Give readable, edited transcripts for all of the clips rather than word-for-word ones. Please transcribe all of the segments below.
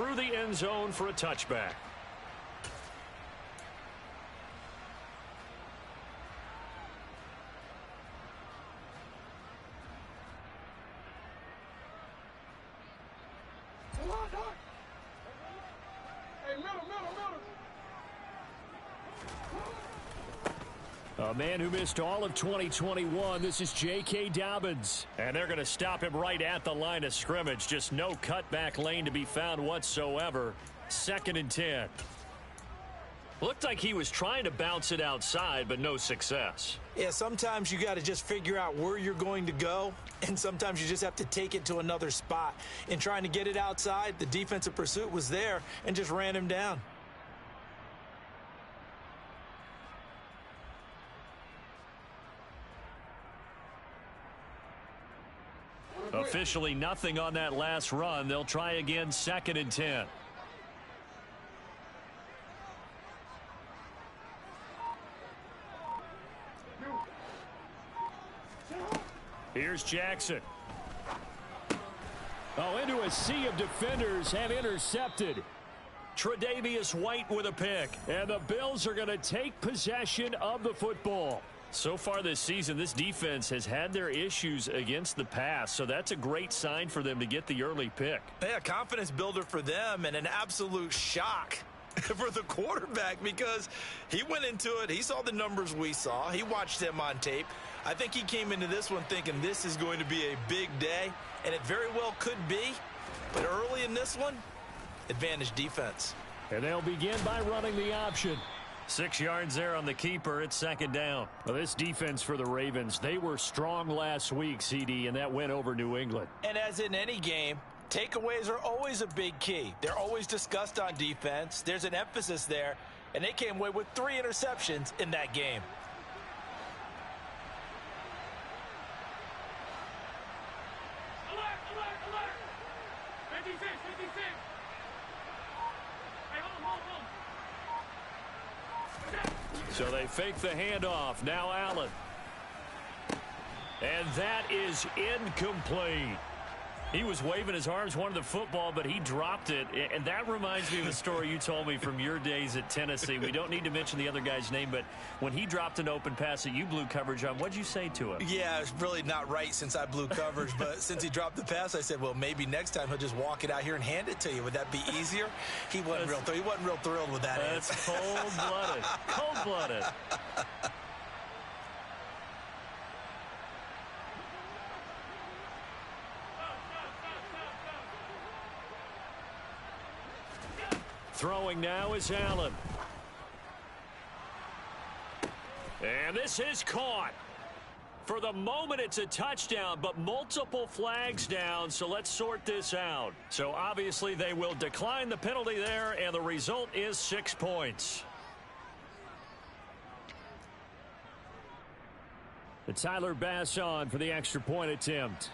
through the end zone for a touchback. A man who missed all of 2021, this is J.K. Dobbins. And they're going to stop him right at the line of scrimmage. Just no cutback lane to be found whatsoever. 2nd and 10. Looked like he was trying to bounce it outside, but no success. Yeah, sometimes you got to just figure out where you're going to go, and sometimes you just have to take it to another spot. In trying to get it outside, the defensive pursuit was there and just ran him down. Officially nothing on that last run. They'll try again, 2nd and 10. Here's Jackson. Oh, into a sea of defenders have intercepted. Tre'Davious White with a pick. And the Bills are going to take possession of the football. So far this season, this defense has had their issues against the pass, so that's a great sign for them to get the early pick. Yeah, confidence builder for them and an absolute shock for the quarterback because he went into it. He saw the numbers we saw. He watched them on tape. I think he came into this one thinking this is going to be a big day, and it very well could be. But early in this one, advantage defense. And they'll begin by running the option. 6 yards there on the keeper. It's 2nd down. Well, this defense for the Ravens, they were strong last week, CD, and that went over New England. And as in any game, takeaways are always a big key. They're always discussed on defense. There's an emphasis there, and they came away with 3 interceptions in that game. Alert! 56! Hey, hold. So they fake the handoff. Now Allen. And that is incomplete. He was waving his arms, wanted the football, but he dropped it. And that reminds me of a story you told me from your days at Tennessee. We don't need to mention the other guy's name, but when he dropped an open pass that you blew coverage on, what'd you say to him? Yeah, it's really not right since I blew coverage, but since he dropped the pass, I said, well, maybe next time he'll just walk it out here and hand it to you. Would that be easier? He wasn't real thrilled with that. That's cold-blooded. Cold-blooded. Throwing now is Allen. And this is caught. For the moment, it's a touchdown, but multiple flags down, so let's sort this out. So obviously they will decline the penalty there, and the result is 6 points. The Tyler Bass on for the extra point attempt.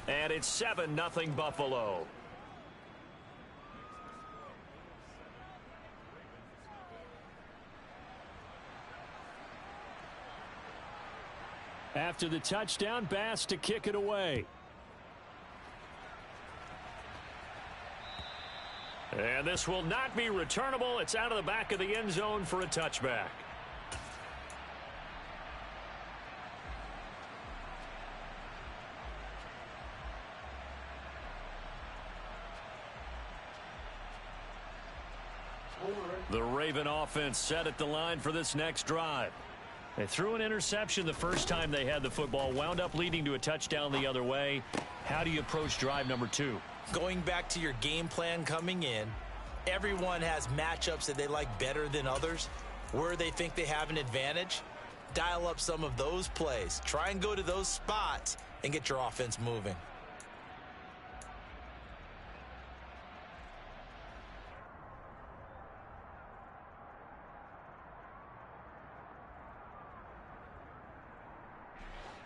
And it's 7-0 Buffalo. After the touchdown, Bass to kick it away. And this will not be returnable. It's out of the back of the end zone for a touchback. The Raven offense set at the line for this next drive. They threw an interception the first time they had the football, wound up leading to a touchdown the other way. How do you approach drive number 2? Going back to your game plan coming in, everyone has matchups that they like better than others. Where they think they have an advantage, dial up some of those plays. Try and go to those spots and get your offense moving.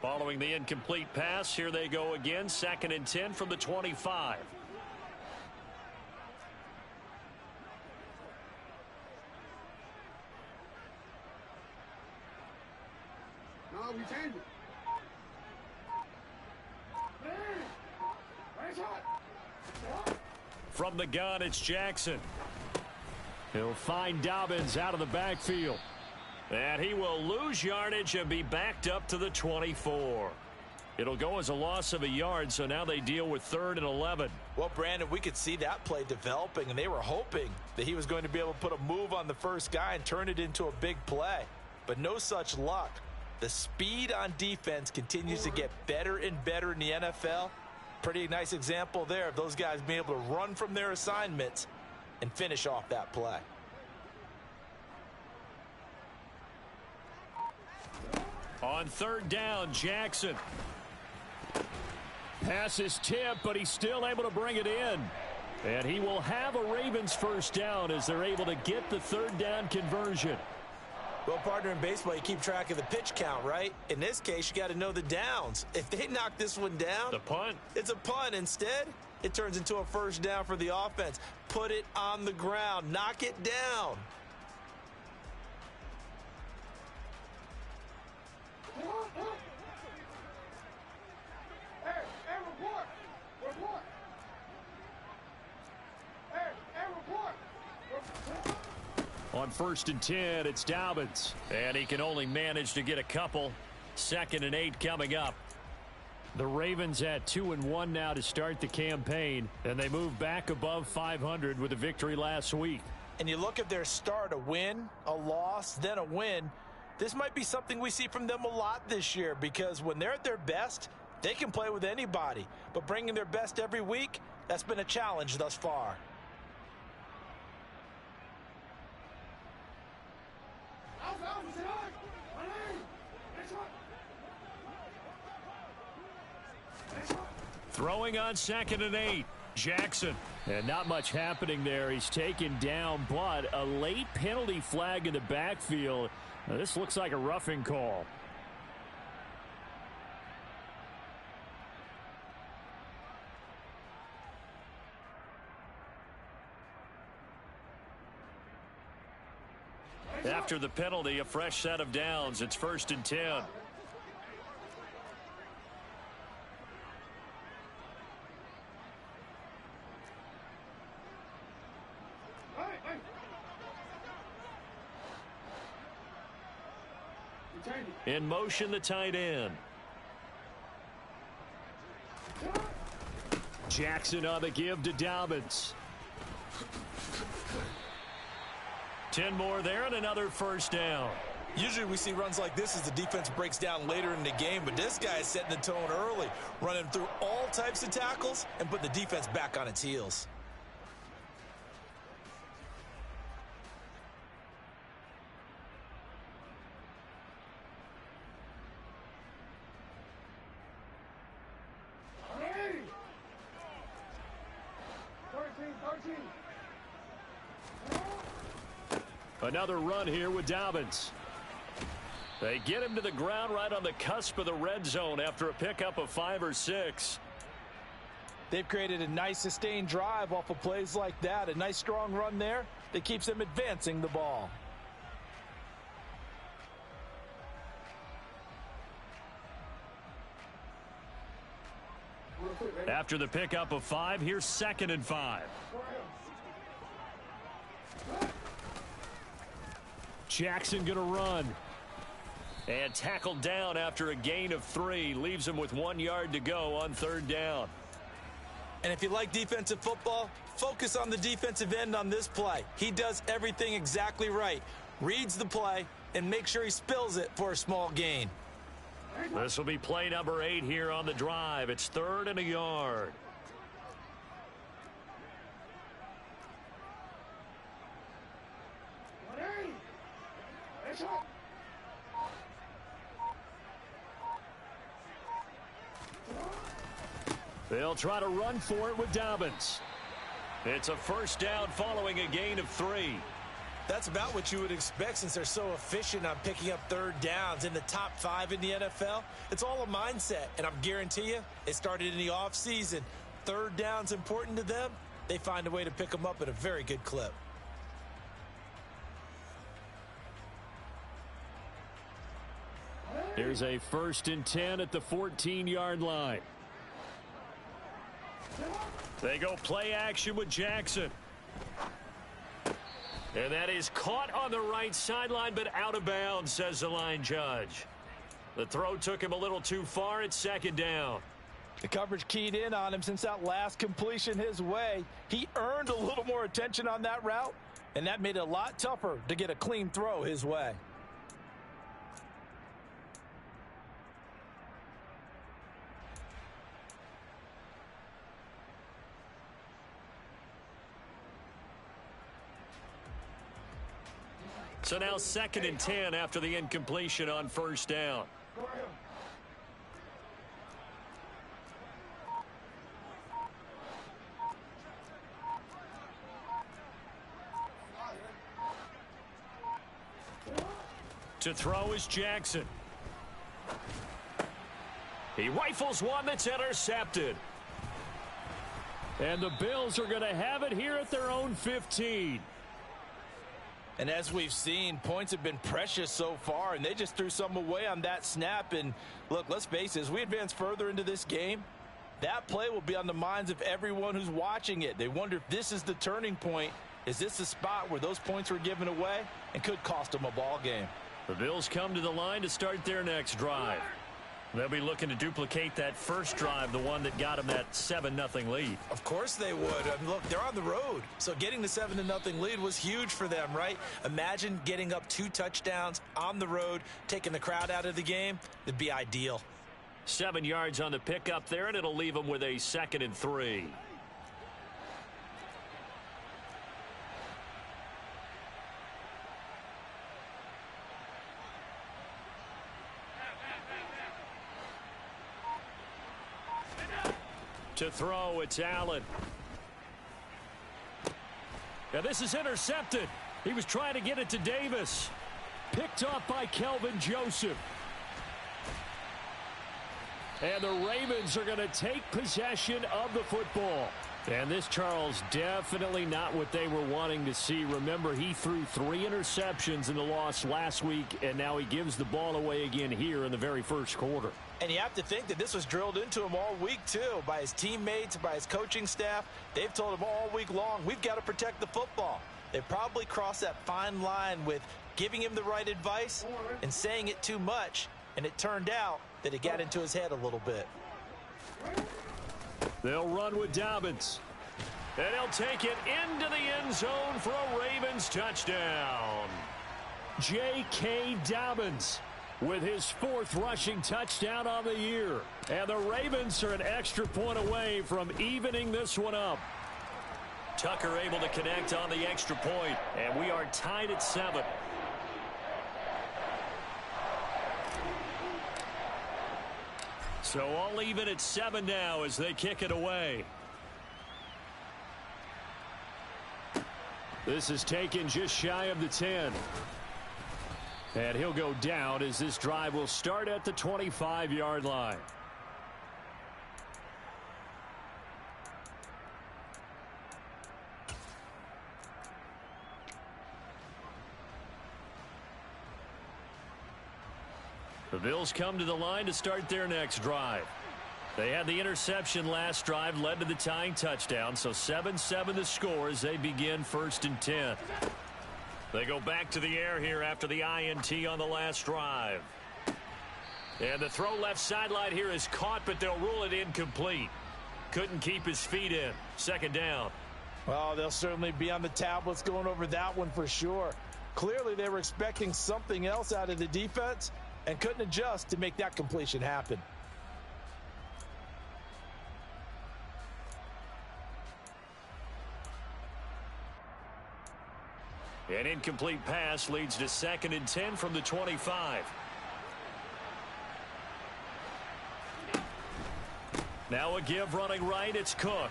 Following the incomplete pass, here they go again. 2nd and 10 from the 25. No, we changed it. From the gun, it's Jackson. He'll find Dobbins out of the backfield. And he will lose yardage and be backed up to the 24. It'll go as a loss of a yard, so now they deal with 3rd and 11. Well, Brandon, we could see that play developing, and they were hoping that he was going to be able to put a move on the first guy and turn it into a big play. But no such luck. The speed on defense continues to get better and better in the NFL. Pretty nice example there of those guys being able to run from their assignments and finish off that play. On 3rd down, Jackson. Pass is tipped, but he's still able to bring it in. And he will have a Ravens first down as they're able to get the 3rd down conversion. Well, partner, in baseball, you keep track of the pitch count, right? In this case, you got to know the downs. If they knock this one down, the punt. It's a punt. Instead, it turns into a first down for the offense. Put it on the ground. Knock it down. On 1st and 10, it's Dobbins. And he can only manage to get a couple. 2nd and 8 coming up. The Ravens at 2-1 now to start the campaign. And they move back above 500 with a victory last week. And you look at their start, a win, a loss, then a win. This might be something we see from them a lot this year, because when they're at their best, they can play with anybody. But bringing their best every week, that's been a challenge thus far. Throwing on 2nd and 8. Jackson. And not much happening there. He's taken down, but a late penalty flag in the backfield. Now, this looks like a roughing call. After the penalty, a fresh set of downs. It's 1st and 10. In motion, the tight end. Jackson on the give to Dobbins. 10 more there and another first down. Usually we see runs like this as the defense breaks down later in the game, but this guy is setting the tone early, running through all types of tackles and putting the defense back on its heels. Another run here with Dobbins. They get him to the ground right on the cusp of the red zone after a pickup of 5 or 6. They've created a nice sustained drive off of plays like that. A nice strong run there that keeps them advancing the ball. After the pickup of 5, here's 2nd and 5. Jackson going to run. And tackled down after a gain of 3. Leaves him with 1 yard to go on 3rd down. And if you like defensive football, focus on the defensive end on this play. He does everything exactly right. Reads the play and makes sure he spills it for a small gain. This will be play number 8 here on the drive. It's 3rd and a yard. They'll try to run for it with Dobbins. It's a first down following a gain of 3. That's about what you would expect since they're so efficient on picking up 3rd downs in the top 5 in the NFL. It's all a mindset, and I'm guarantee you it started in the offseason. 3rd down's important to them. They find a way to pick them up at a very good clip. Here's a 1st and 10 at the 14-yard line. They go play action with Jackson. And that is caught on the right sideline, but out of bounds, says the line judge. The throw took him a little too far. It's second down. The coverage keyed in on him since that last completion his way. He earned a little more attention on that route, and that made it a lot tougher to get a clean throw his way. So now 2nd and 10 after the incompletion on first down. To throw is Jackson. He rifles one that's intercepted. And the Bills are going to have it here at their own 15. And as we've seen, points have been precious so far, and they just threw some away on that snap. And look, let's face it, as we advance further into this game, that play will be on the minds of everyone who's watching it. They wonder if this is the turning point. Is this the spot where those points were given away and could cost them a ball game? The Bills come to the line to start their next drive. They'll be looking to duplicate that first drive, the one that got them that 7-0 lead. Of course they would. I mean, look, they're on the road. So getting the 7-0 lead was huge for them, right? Imagine getting up 2 touchdowns on the road, taking the crowd out of the game. It'd be ideal. 7 yards on the pickup there, and it'll leave them with a 2nd and 3. To throw, it's Allen. Now this is intercepted. He was trying to get it to Davis. Picked off by Kelvin Joseph. And the Ravens are going to take possession of the football. And this, Charles, definitely not what they were wanting to see. Remember, he threw 3 interceptions in the loss last week, and now he gives the ball away again here in the very first quarter. And you have to think that this was drilled into him all week, too, by his teammates, by his coaching staff. They've told him all week long, we've got to protect the football. They probably crossed that fine line with giving him the right advice and saying it too much, and it turned out that it got into his head a little bit. They'll run with Dobbins. And he'll take it into the end zone for a Ravens touchdown. J.K. Dobbins with his 4th rushing touchdown on the year. And the Ravens are an extra point away from evening this one up. Tucker able to connect on the extra point, and we are tied at 7. So all even at 7 now as they kick it away. This is taken just shy of the 10. And he'll go down as this drive will start at the 25-yard line. The Bills come to the line to start their next drive. They had the interception last drive, led to the tying touchdown, so 7-7 the score as they begin 1st and 10. They go back to the air here after the INT on the last drive. And the throw left sideline here is caught, but they'll rule it incomplete. Couldn't keep his feet in. 2nd down. Well, they'll certainly be on the tablets going over that one for sure. Clearly they were expecting something else out of the defense and couldn't adjust to make that completion happen. An incomplete pass leads to 2nd and 10 from the 25. Now a give running right, it's Cook.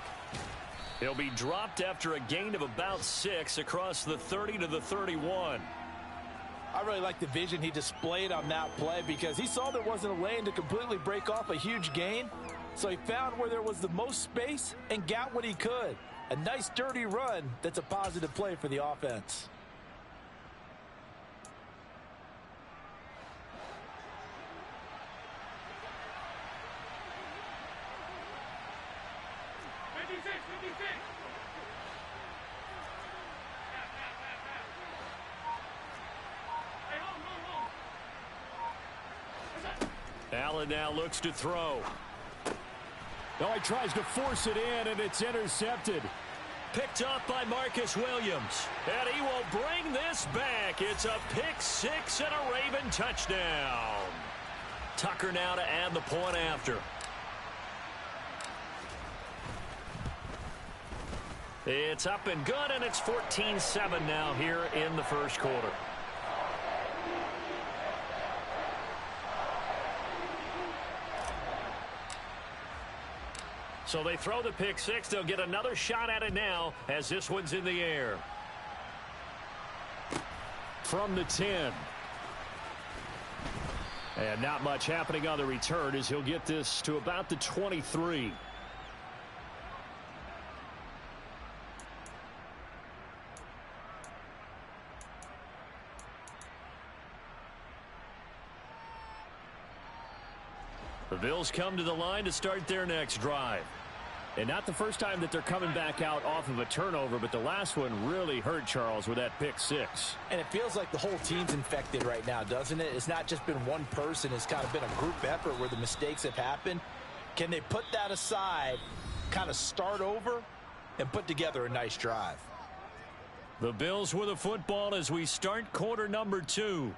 He'll be dropped after a gain of about 6 across the 30 to the 31. I really like the vision he displayed on that play because he saw there wasn't a lane to completely break off a huge gain. So he found where there was the most space and got what he could. A nice dirty run that's a positive play for the offense. Allen now looks to throw. Oh, he tries to force it in, and it's intercepted. Picked up by Marcus Williams. And he will bring this back. It's a pick six and a Raven touchdown. Tucker now to add the point after. It's up and good, and it's 14-7 now here in the first quarter. So they throw the pick six. They'll get another shot at it now as this one's in the air. From the 10. And not much happening on the return as he'll get this to about the 23. The Bills come to the line to start their next drive. And not the first time that they're coming back out off of a turnover, but the last one really hurt, Charles, with that pick six. And it feels like the whole team's infected right now, doesn't it? It's not just been one person. It's kind of been a group effort where the mistakes have happened. Can they put that aside, kind of start over, and put together a nice drive? The Bills with the football as we start quarter number 2,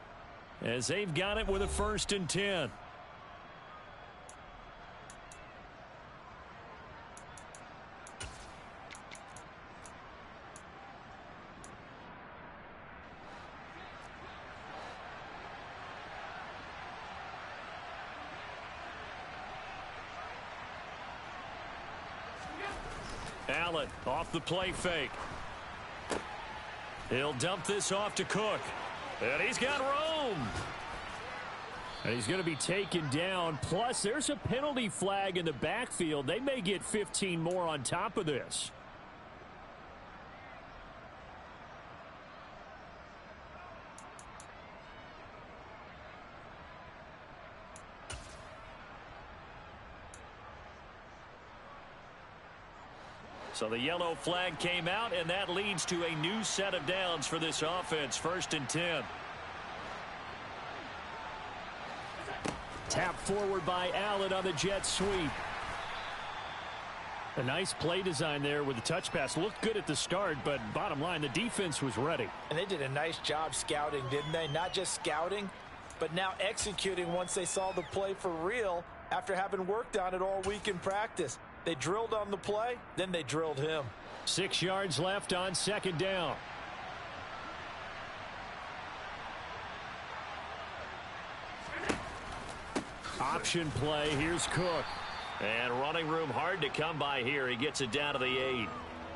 as they've got it with a 1st and 10. Allen off the play fake. He'll dump this off to Cook. And he's got room. And he's going to be taken down. Plus, there's a penalty flag in the backfield. They may get 15 more on top of this. So the yellow flag came out, and that leads to a new set of downs for this offense. 1st and 10. Tap forward by Allen on the jet sweep. A nice play design there with the touch pass. Looked good at the start, but bottom line, the defense was ready. And they did a nice job scouting, didn't they? Not just scouting, but now executing once they saw the play for real after having worked on it all week in practice. They drilled on the play, then they drilled him. 6 yards left on 2nd down. Option play. Here's Cook. And running room hard to come by here. He gets it down to the 8.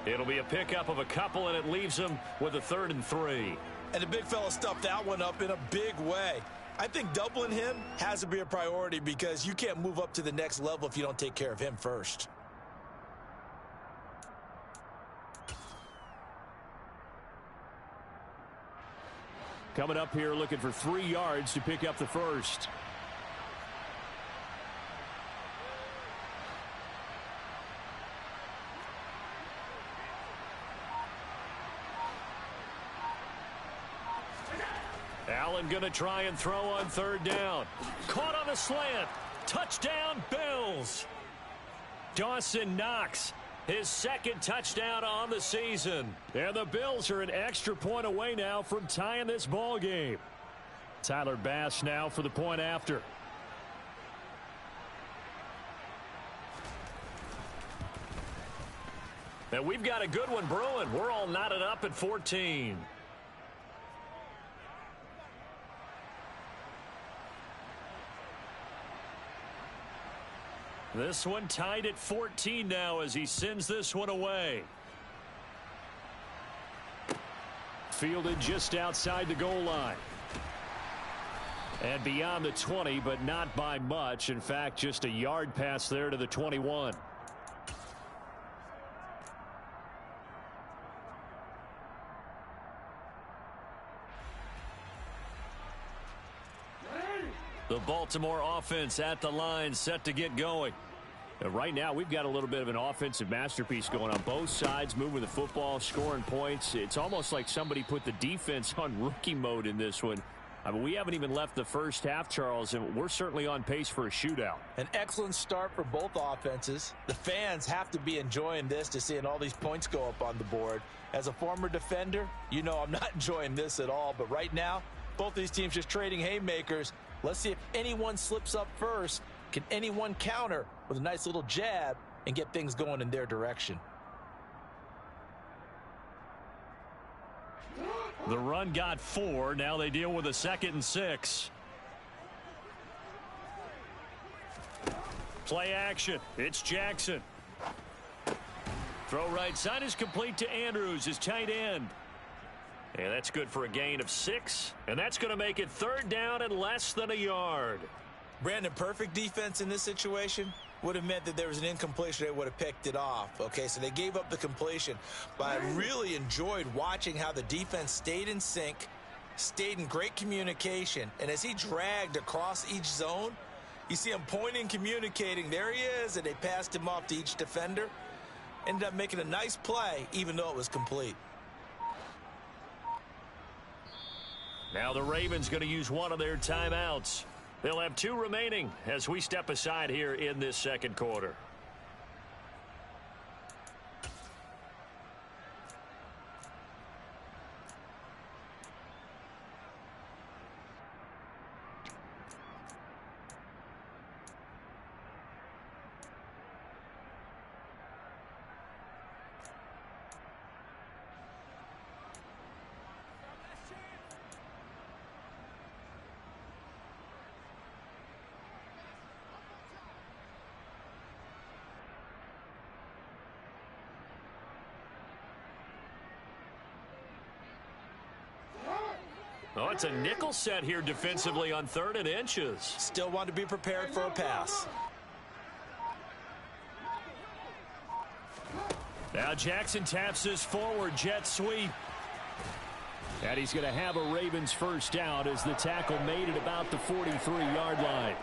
It'll be a pickup of a couple, and it leaves him with a 3rd and 3. And the big fella stuffed that one up in a big way. I think doubling him has to be a priority because you can't move up to the next level if you don't take care of him first. Coming up here looking for 3 yards to pick up the 1st. Allen going to try and throw on 3rd down. Caught on the slant. Touchdown, Bills. Dawson Knox, his 2nd touchdown on the season. And the Bills are an extra point away now from tying this ball game. Tyler Bass now for the point after. And we've got a good one brewing. We're all knotted up at 14. This one tied at 14 now as he sends this one away. Fielded just outside the goal line. And beyond the 20, but not by much. In fact, just a yard pass there to the 21. The Baltimore offense at the line, set to get going. Right now, we've got a little bit of an offensive masterpiece going on both sides, moving the football, scoring points. It's almost like somebody put the defense on rookie mode in this one. I mean, we haven't even left the first half, Charles, and we're certainly on pace for a shootout. An excellent start for both offenses. The fans have to be enjoying this, to seeing all these points go up on the board. As a former defender, you know I'm not enjoying this at all. But right now, both these teams just trading haymakers. Let's see if anyone slips up first. Can anyone counter with a nice little jab and get things going in their direction? The run got 4. Now they deal with a 2nd and 6. Play action. It's Jackson. Throw right side is complete to Andrews, his tight end. And that's good for a gain of 6. And that's going to make it 3rd down and less than a yard. Brandon, perfect defense in this situation would have meant that there was an incompletion. They would have picked it off. Okay, so they gave up the completion. But I really enjoyed watching how the defense stayed in sync, stayed in great communication. And as he dragged across each zone, you see him pointing, communicating. There he is, and they passed him off to each defender. Ended up making a nice play, even though it was complete. Now the Ravens going to use one of their timeouts. They'll have 2 remaining as we step aside here in this 2nd quarter. Oh, it's a nickel set here defensively on 3rd and inches. Still want to be prepared for a pass. Now Jackson taps this forward jet sweep. And he's going to have a Ravens first down as the tackle made at about the 43-yard line.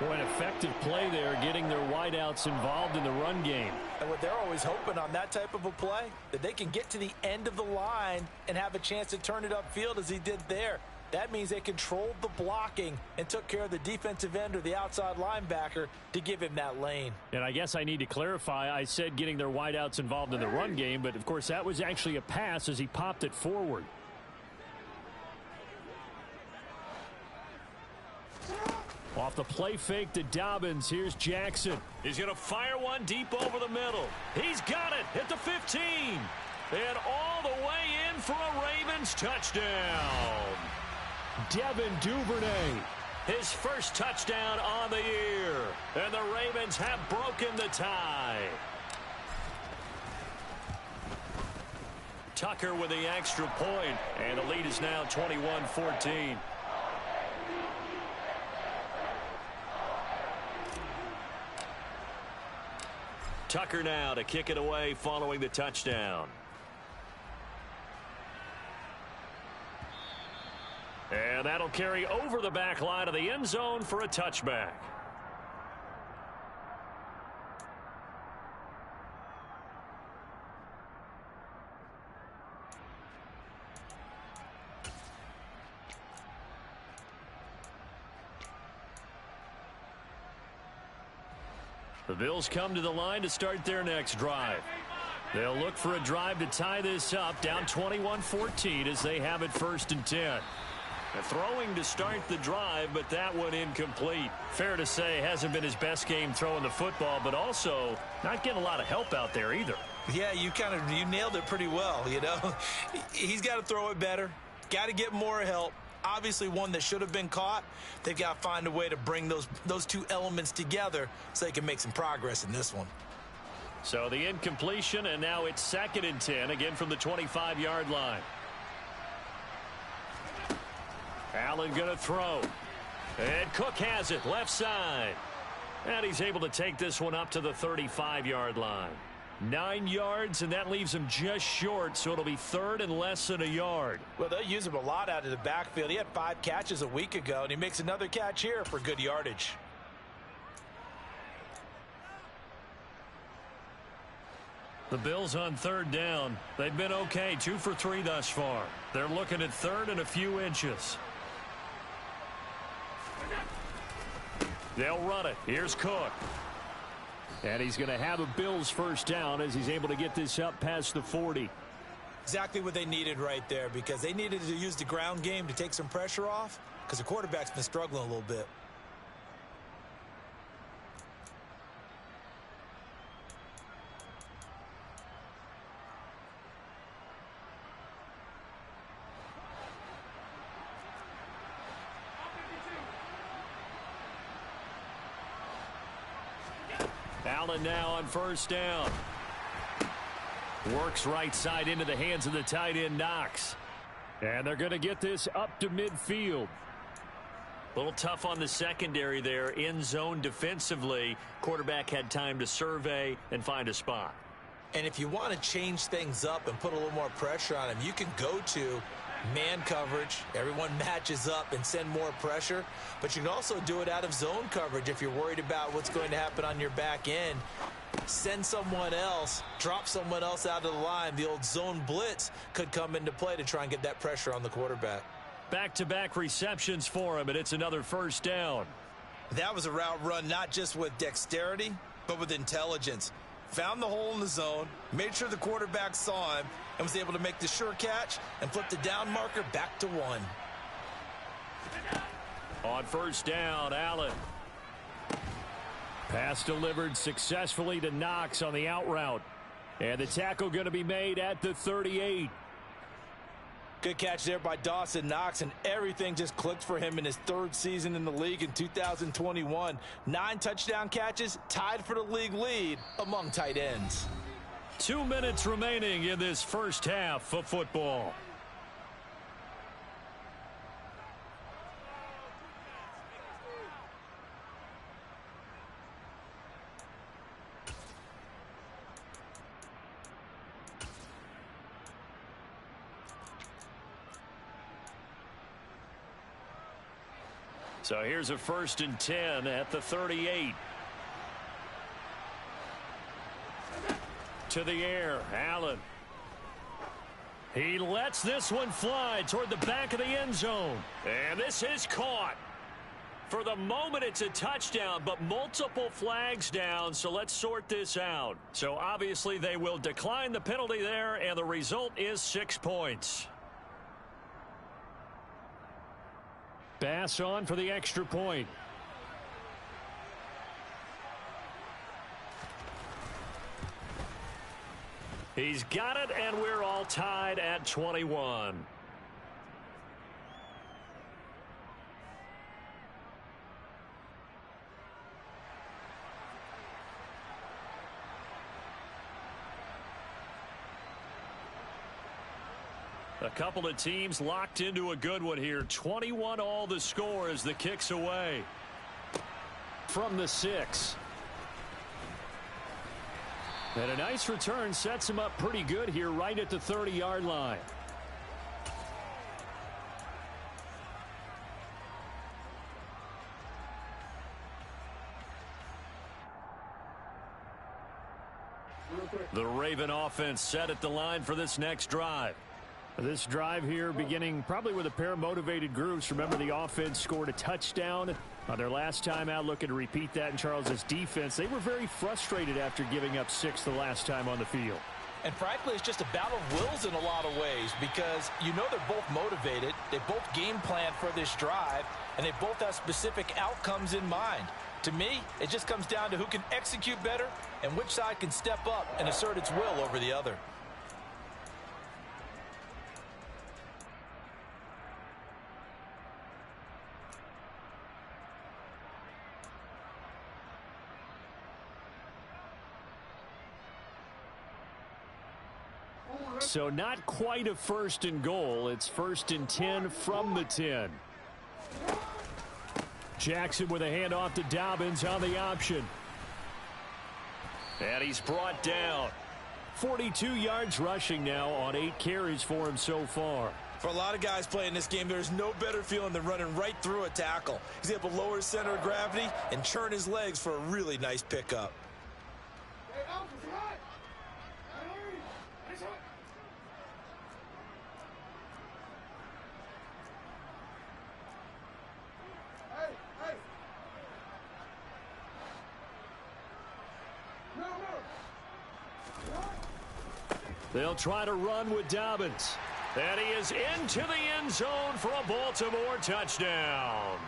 Boy, an effective play there, getting their wideouts involved in the run game. And what they're always hoping on that type of a play, that they can get to the end of the line and have a chance to turn it upfield as he did there. That means they controlled the blocking and took care of the defensive end or the outside linebacker to give him that lane. And I guess I need to clarify, I said getting their wideouts involved in the run game, but of course that was actually a pass as he popped it forward. Off the play fake to Dobbins. Here's Jackson. He's going to fire one deep over the middle. He's got it at the 15. And all the way in for a Ravens touchdown. Devin Duvernay. His first touchdown on the year. And the Ravens have broken the tie. Tucker with the extra point. And the lead is now 21-14. Tucker now to kick it away following the touchdown. And that'll carry over the back line of the end zone for a touchback. The Bills come to the line to start their next drive. They'll look for a drive to tie this up, down 21-14 as they have it 1st and 10. They're throwing to start the drive, but that one incomplete. Fair to say, hasn't been his best game throwing the football, but also not getting a lot of help out there either. Yeah, you nailed it pretty well, you know. He's got to throw it better, got to get more help. Obviously one that should have been caught. They've got to find a way to bring those two elements together so they can make some progress in this one. So the incompletion, and now it's 2nd and 10, again from the 25-yard line. Allen going to throw. And Cook has it, left side. And he's able to take this one up to the 35-yard line. 9 yards, and that leaves him just short, so it'll be 3rd and less than a yard. Well, they'll use him a lot out of the backfield. He had 5 catches a week ago, and he makes another catch here for good yardage. The Bills on third down. They've been okay, 2 for 3 thus far. They're looking at third and a few inches. They'll run it. Here's Cook. And he's going to have a Bills first down as he's able to get this up past the 40. Exactly what they needed right there, because they needed to use the ground game to take some pressure off, because the quarterback's been struggling a little bit. Allen now on first down. Works right side into the hands of the tight end, Knox. And they're going to get this up to midfield. A little tough on the secondary there. In zone defensively. Quarterback had time to survey and find a spot. And if you want to change things up and put a little more pressure on him, you can go to man coverage. Everyone matches up and send more pressure. But you can also do it out of zone coverage if you're worried about what's going to happen on your back end. Send someone else, drop someone else out of the line. The old zone blitz could come into play to try and get that pressure on the quarterback. Back-to-back receptions for him, and it's another first down. That was a route run not just with dexterity, but with intelligence. Found the hole in the zone, made sure the quarterback saw him, and was able to make the sure catch and flip the down marker back to 1. On first down, Allen. Pass delivered successfully to Knox on the out route. And the tackle going to be made at the 38. Good catch there by Dawson Knox, and everything just clicked for him in his 3rd season in the league in 2021. 9 touchdown catches, tied for the league lead among tight ends. 2 minutes remaining in this first half of football. So here's a 1st and 10 at the 38. To the air, Allen. He lets this one fly toward the back of the end zone. And this is caught. For the moment, it's a touchdown, but multiple flags down, so let's sort this out. So obviously they will decline the penalty there, and the result is 6 points. Bass on for the extra point. He's got it, and we're all tied at 21. A couple of teams locked into a good one here. 21 all the score as the kick's away. From the 6. And a nice return sets him up pretty good here right at the 30-yard line. The Raven offense set at the line for this next drive. This drive here beginning probably with a pair of motivated groups. Remember, the offense scored a touchdown on their last time out. Looking to repeat that in Charles's defense. They were very frustrated after giving up 6 the last time on the field. And frankly, it's just a battle of wills in a lot of ways, because you know they're both motivated. They both game plan for this drive, and they both have specific outcomes in mind. To me, it just comes down to who can execute better and which side can step up and assert its will over the other. So not quite a 1st and goal. It's 1st and 10 from the 10. Jackson with a handoff to Dobbins on the option. And he's brought down. 42 yards rushing now on 8 carries for him so far. For a lot of guys playing this game, there's no better feeling than running right through a tackle. He's able to lower his center of gravity and churn his legs for a really nice pickup. They'll try to run with Dobbins. And he is into the end zone for a Baltimore touchdown.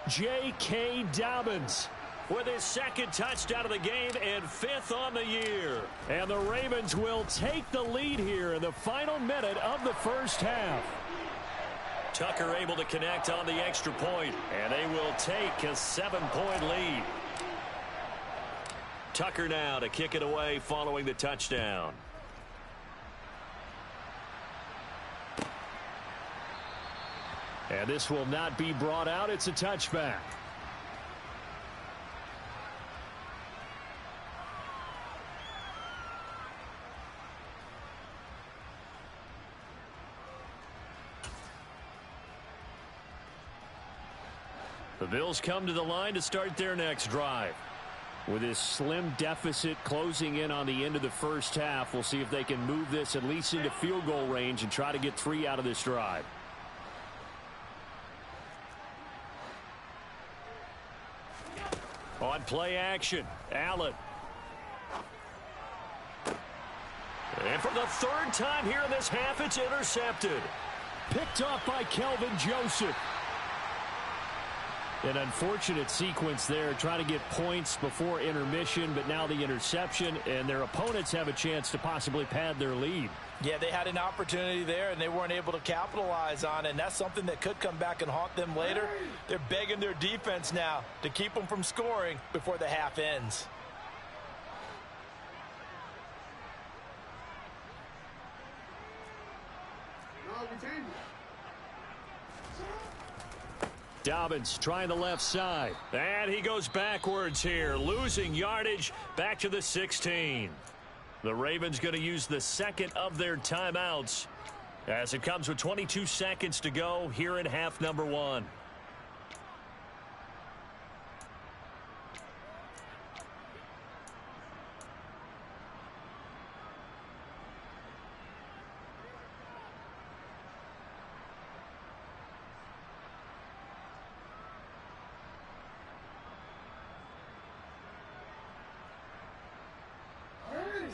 J.K. Dobbins with his second touchdown of the game and 5th on the year. And the Ravens will take the lead here in the final minute of the first half. Tucker able to connect on the extra point, and they will take a 7-point lead. Tucker now to kick it away following the touchdown. And this will not be brought out. It's a touchback. The Bills come to the line to start their next drive. With this slim deficit closing in on the end of the first half, we'll see if they can move this at least into field goal range and try to get 3 out of this drive. On play action, Allen. And for the 3rd time here in this half, it's intercepted. Picked off by Kelvin Joseph. An unfortunate sequence there, trying to get points before intermission, but now the interception, and their opponents have a chance to possibly pad their lead. Yeah, they had an opportunity there, and they weren't able to capitalize on it, and that's something that could come back and haunt them later. They're begging their defense now to keep them from scoring before the half ends. Dobbins trying the left side. And he goes backwards here, losing yardage back to the 16. The Ravens going to use the second of their timeouts as it comes with 22 seconds to go here in half number 1.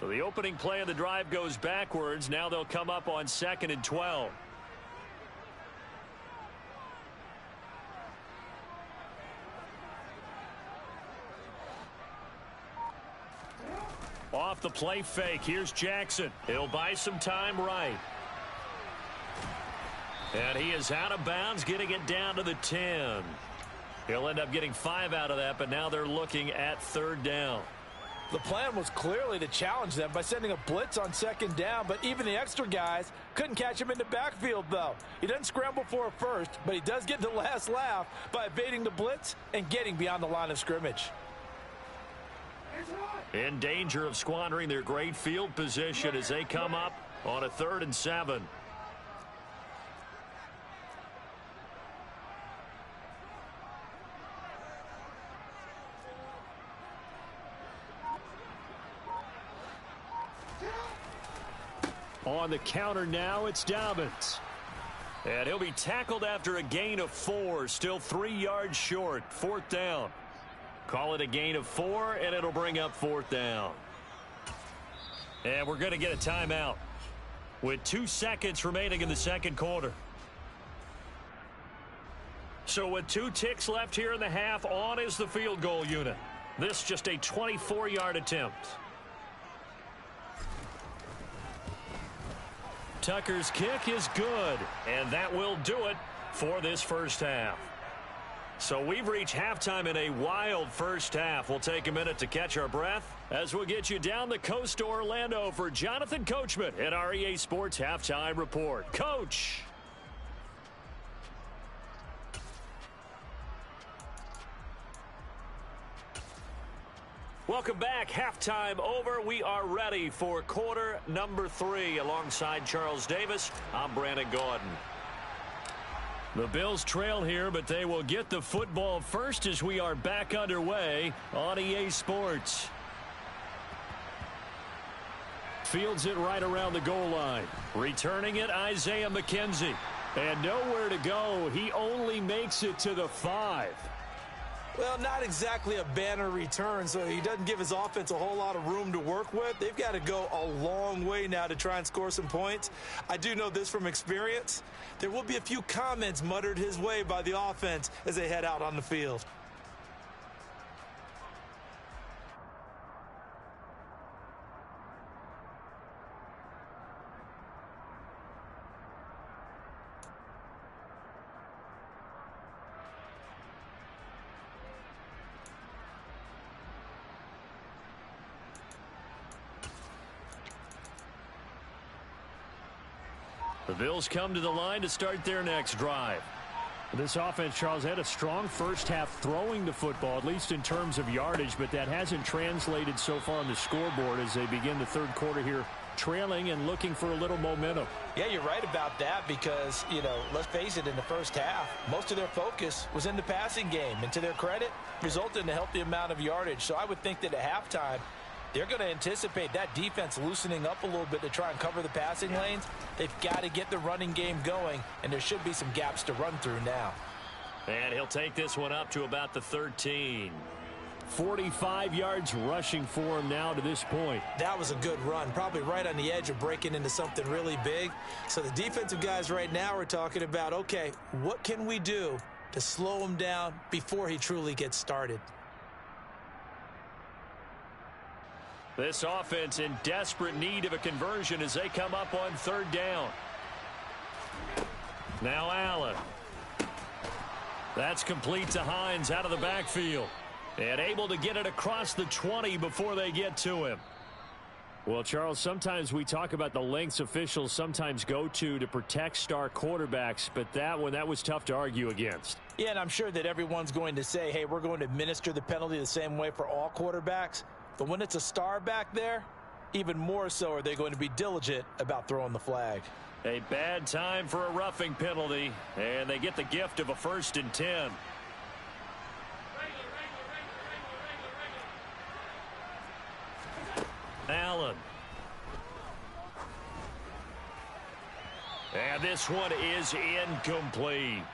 So the opening play of the drive goes backwards. Now they'll come up on 2nd and 12. Off the play fake. Here's Jackson. He'll buy some time right. And he is out of bounds, getting it down to the 10. He'll end up getting 5 out of that, but now they're looking at 3rd down. The plan was clearly to challenge them by sending a blitz on 2nd down, but even the extra guys couldn't catch him in the backfield, though. He doesn't scramble for a first, but he does get the last laugh by evading the blitz and getting beyond the line of scrimmage. In danger of squandering their great field position as they come up on a 3rd and 7. On the counter now, it's Dobbins. And he'll be tackled after a gain of 4, still 3 yards short. 4th down. Call it a gain of 4, and it'll bring up 4th down. And we're going to get a timeout with 2 seconds remaining in the second quarter. So with 2 ticks left here in the half, on is the field goal unit. This just a 24-yard attempt. Tucker's kick is good, and that will do it for this first half. So we've reached halftime in a wild first half. We'll take a minute to catch our breath as we'll get you down the coast to Orlando for Jonathan Coachman at our EA Sports Halftime Report. Coach. Welcome back. Halftime over. We are ready for quarter number 3. Alongside Charles Davis, I'm Brandon Gordon. The Bills trail here, but they will get the football first as we are back underway on EA Sports. Fields it right around the goal line. Returning it, Isaiah McKenzie. And nowhere to go. He only makes it to the 5. Well, not exactly a banner return, so he doesn't give his offense a whole lot of room to work with. They've got to go a long way now to try and score some points. I do know this from experience. There will be a few comments muttered his way by the offense as they head out on the field. The Bills come to the line to start their next drive. This offense, Charles, had a strong first half throwing the football, at least in terms of yardage, but that hasn't translated so far on the scoreboard as they begin the third quarter here trailing and looking for a little momentum. Yeah, you're right about that because, let's face it, in the first half, most of their focus was in the passing game. And to their credit, resulted in a healthy amount of yardage. So I would think that at halftime, they're going to anticipate that defense loosening up a little bit to try and cover the passing lanes. They've got to get the running game going, and there should be some gaps to run through now. And he'll take this one up to about the 13. 45 yards rushing for him now to this point. That was a good run, probably right on the edge of breaking into something really big. So the defensive guys right now are talking about, okay, what can we do to slow him down before he truly gets started? This offense in desperate need of a conversion as they come up on third down. Now Allen. That's complete to Hines out of the backfield. And able to get it across the 20 before they get to him. Well, Charles, sometimes we talk about the lengths officials sometimes go to protect star quarterbacks, but that was tough to argue against. Yeah, and I'm sure that everyone's going to say, hey, we're going to administer the penalty the same way for all quarterbacks. But when it's a star back there, even more so are they going to be diligent about throwing the flag. A bad time for a roughing penalty, and they get the gift of a 1st and 10. Allen. And this one is incomplete.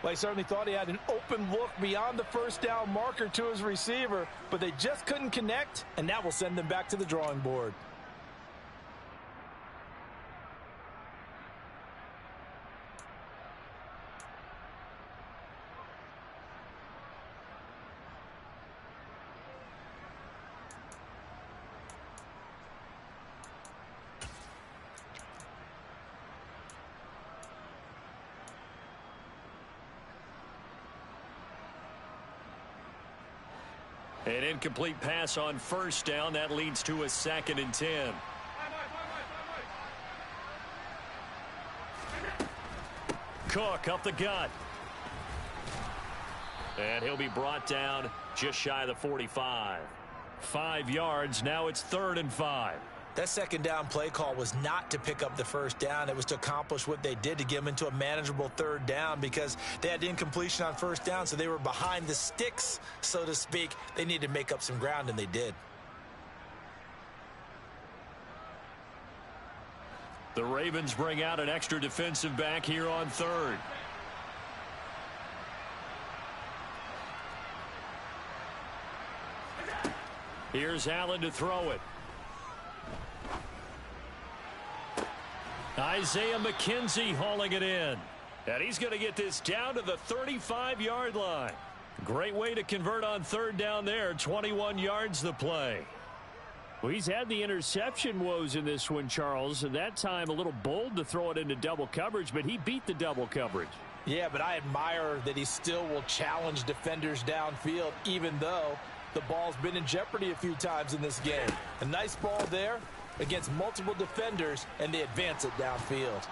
Well, he certainly thought he had an open look beyond the first down marker to his receiver, but they just couldn't connect, and that will send them back to the drawing board. An incomplete pass on first down. That leads to a 2nd and 10. Cook up the gut. And he'll be brought down just shy of the 45. 5 yards. Now it's 3rd and 5. That second down play call was not to pick up the first down. It was to accomplish what they did to get them into a manageable 3rd down because they had incompletion on first down, so they were behind the sticks, so to speak. They needed to make up some ground, and they did. The Ravens bring out an extra defensive back here on 3rd. Here's Allen to throw it. Isaiah McKenzie hauling it in. And he's going to get this down to the 35-yard line. Great way to convert on 3rd down there. 21 yards the play. Well, he's had the interception woes in this one, Charles. And that time a little bold to throw it into double coverage, but he beat the double coverage. Yeah, but I admire that he still will challenge defenders downfield, even though the ball's been in jeopardy a few times in this game. A nice ball there against multiple defenders, and they advance it downfield.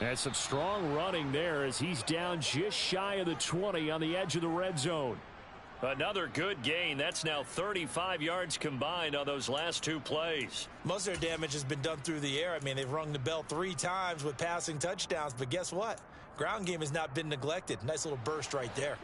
And some strong running there as he's down just shy of the 20 on the edge of the red zone. Another good gain. That's now 35 yards combined on those last 2 plays. Most of their damage has been done through the air. I mean, they've rung the bell 3 times with passing touchdowns, but guess what? Ground game has not been neglected. Nice little burst right there.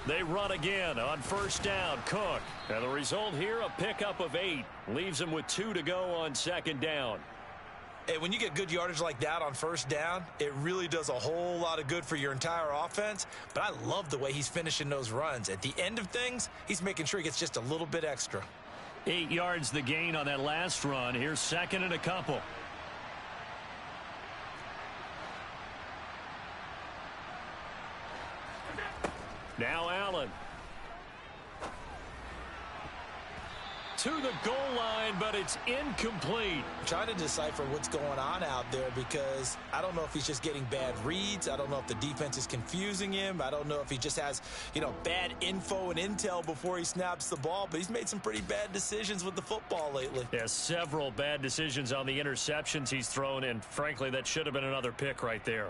They run again on first down. Cook. And the result here, a pickup of 8. Leaves them with 2 to go on second down. Hey, when you get good yardage like that on first down, it really does a whole lot of good for your entire offense. But I love the way he's finishing those runs. At the end of things, he's making sure he gets just a little bit extra. 8 yards the gain on that last run. Here's second and a couple. Now Allen. To the goal line, but it's incomplete. I'm trying to decipher what's going on out there because I don't know if he's just getting bad reads. I don't know if the defense is confusing him. I don't know if he just has, bad info and intel before he snaps the ball. But he's made some pretty bad decisions with the football lately. Yeah, several bad decisions on the interceptions he's thrown, and frankly, that should have been another pick right there.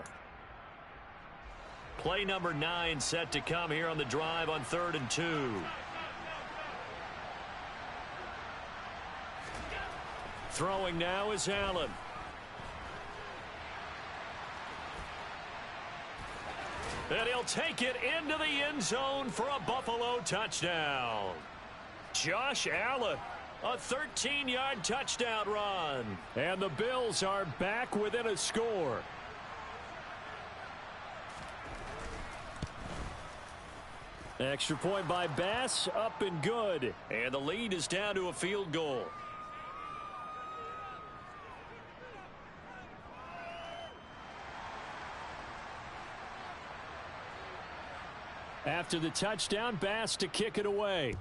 Play number 9 set to come here on the drive on 3rd and 2. Throwing now is Allen. And he'll take it into the end zone for a Buffalo touchdown. Josh Allen, a 13-yard touchdown run. And the Bills are back within a score. Extra point by Bass, up and good. And the lead is down to a field goal. After the touchdown, Bass to kick it away.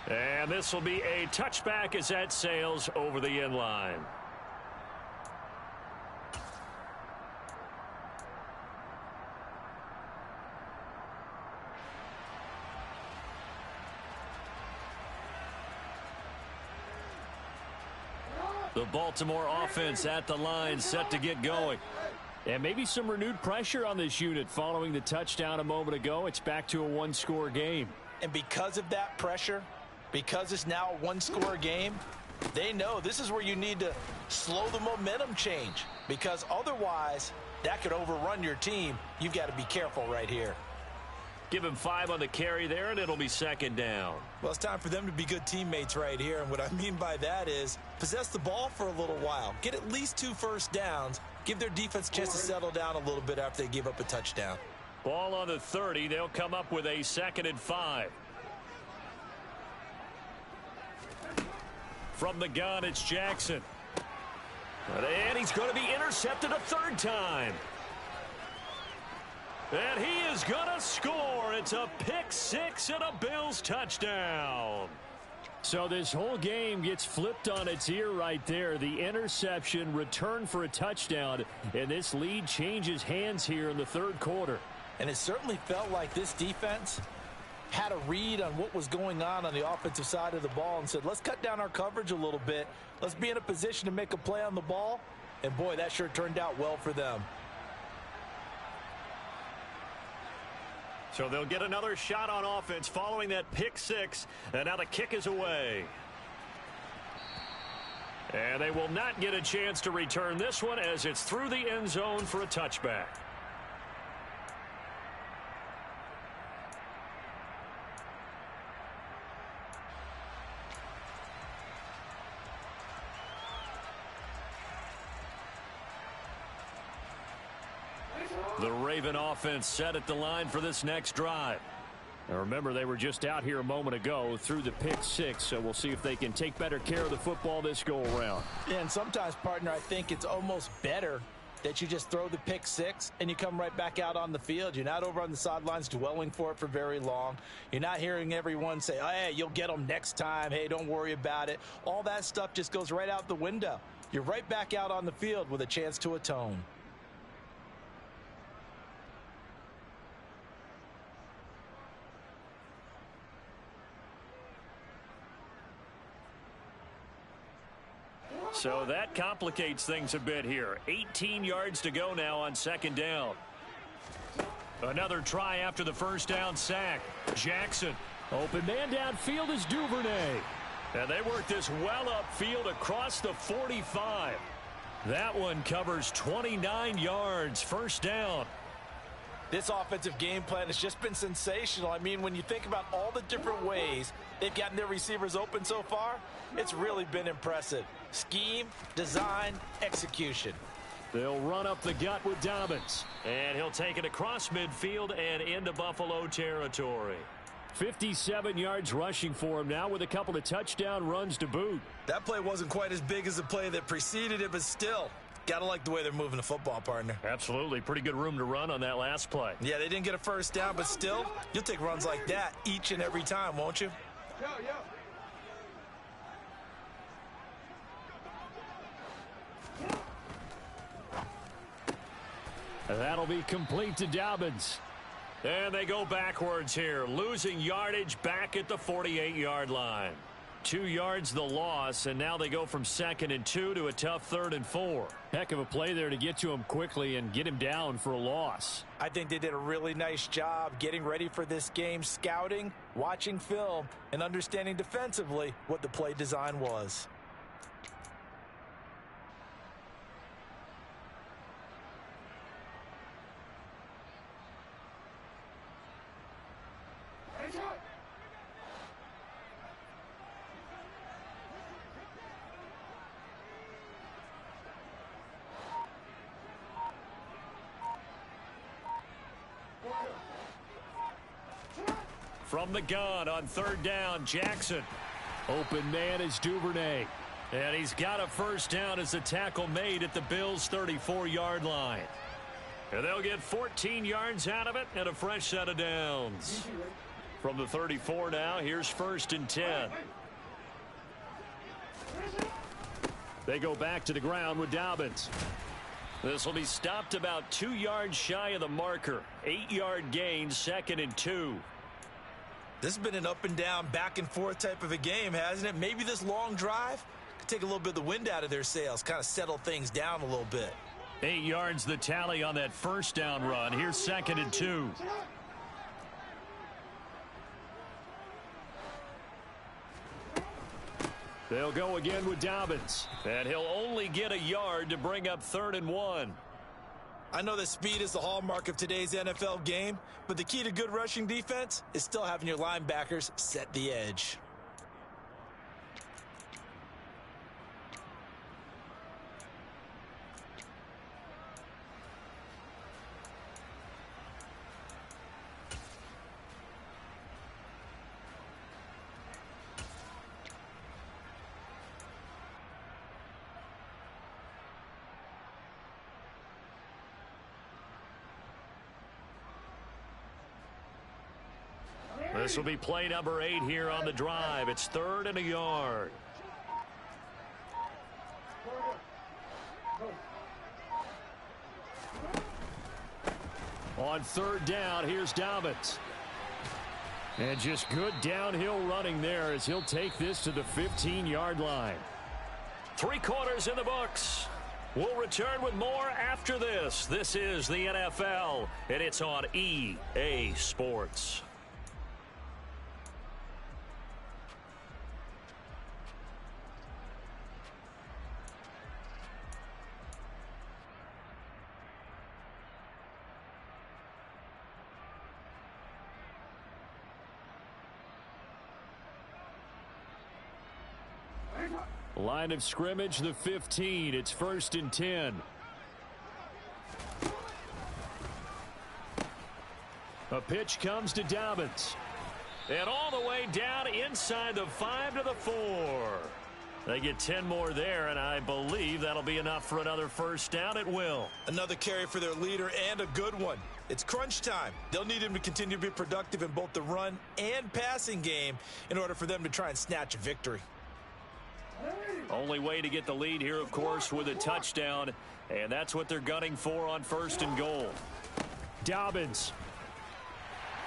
And this will be a touchback as that sails over the end line. The Baltimore offense at the line, set to get going. And maybe some renewed pressure on this unit following the touchdown a moment ago. It's back to a one-score game. And because of that pressure, because it's now a one-score game, they know this is where you need to slow the momentum change. Because otherwise, that could overrun your team. You've got to be careful right here. Give him 5 on the carry there, and it'll be second down. Well, it's time for them to be good teammates right here. And what I mean by that is possess the ball for a little while. Get at least 2 first downs. Give their defense a chance to settle down a little bit after they give up a touchdown. Ball on the 30. They'll come up with a 2nd and 5. From the gun, it's Jackson. And he's going to be intercepted a 3rd time. And he is going to score. It's a pick 6 and a Bills touchdown. So this whole game gets flipped on its ear right there. The interception, return for a touchdown, and this lead changes hands here in the 3rd quarter. And it certainly felt like this defense had a read on what was going on the offensive side of the ball and said, let's cut down our coverage a little bit. Let's be in a position to make a play on the ball. And, boy, that sure turned out well for them. So they'll get another shot on offense following that pick 6. And now the kick is away. And they will not get a chance to return this one as it's through the end zone for a touchback. The Raven offense set at the line for this next drive. Now remember, they were just out here a moment ago through the pick 6, so we'll see if they can take better care of the football this go-around. Yeah, and sometimes, partner, I think it's almost better that you just throw the pick 6 and you come right back out on the field. You're not over on the sidelines dwelling for it for very long. You're not hearing everyone say, oh, hey, you'll get them next time. Hey, don't worry about it. All that stuff just goes right out the window. You're right back out on the field with a chance to atone. So that complicates things a bit here. 18 yards to go now on 2nd down. Another try after the first down sack. Jackson. Open man downfield is Duvernay. And they work this well upfield across the 45. That one covers 29 yards, first down. This offensive game plan has just been sensational. I mean, when you think about all the different ways they've gotten their receivers open so far, it's really been impressive. Scheme, design, execution. They'll run up the gut with Dobbins. And he'll take it across midfield and into Buffalo territory. 57 yards rushing for him now with a couple of touchdown runs to boot. That play wasn't quite as big as the play that preceded it, but still, gotta like the way they're moving the football, partner. Absolutely. Pretty good room to run on that last play. Yeah, they didn't get a first down, but still, you'll take runs like that each and every time, won't you? That'll be complete to Dobbins. And they go backwards here, losing yardage back at the 48-yard line. 2 yards the loss, and now they go from 2nd and 2 to a tough 3rd and 4. Heck of a play there to get to him quickly and get him down for a loss. I think they did a really nice job getting ready for this game, scouting, watching film, and understanding defensively what the play design was. From the gun on 3rd down, Jackson. Open man is Duvernay. And he's got a first down as the tackle made at the Bills' 34-yard line. And they'll get 14 yards out of it and a fresh set of downs. From the 34 now, here's 1st and 10. They go back to the ground with Dobbins. This will be stopped about 2 yards shy of the marker. 8-yard gain, 2nd and 2. This has been an up and down, back and forth type of a game, hasn't it? Maybe this long drive could take a little bit of the wind out of their sails, kind of settle things down a little bit. 8 yards the tally on that first down run. Here's 2nd and 2. They'll go again with Dobbins. And he'll only get a yard to bring up 3rd and 1. I know that speed is the hallmark of today's NFL game, but the key to good rushing defense is still having your linebackers set the edge. This will be play number 8 here on the drive. It's 3rd and a yard. On 3rd down, here's Dobbins. And just good downhill running there as he'll take this to the 15-yard line. 3 quarters in the books. We'll return with more after this. This is the NFL, and it's on EA Sports. Line of scrimmage, the 15. It's 1st and 10. A pitch comes to Dobbins. And all the way down inside the 5 to the 4. They get 10 more there, and I believe that'll be enough for another first down. It will. Another carry for their leader, and a good one. It's crunch time. They'll need him to continue to be productive in both the run and passing game in order for them to try and snatch a victory. Only way to get the lead here, of course, with a touchdown, and that's what they're gunning for on 1st and goal. Dobbins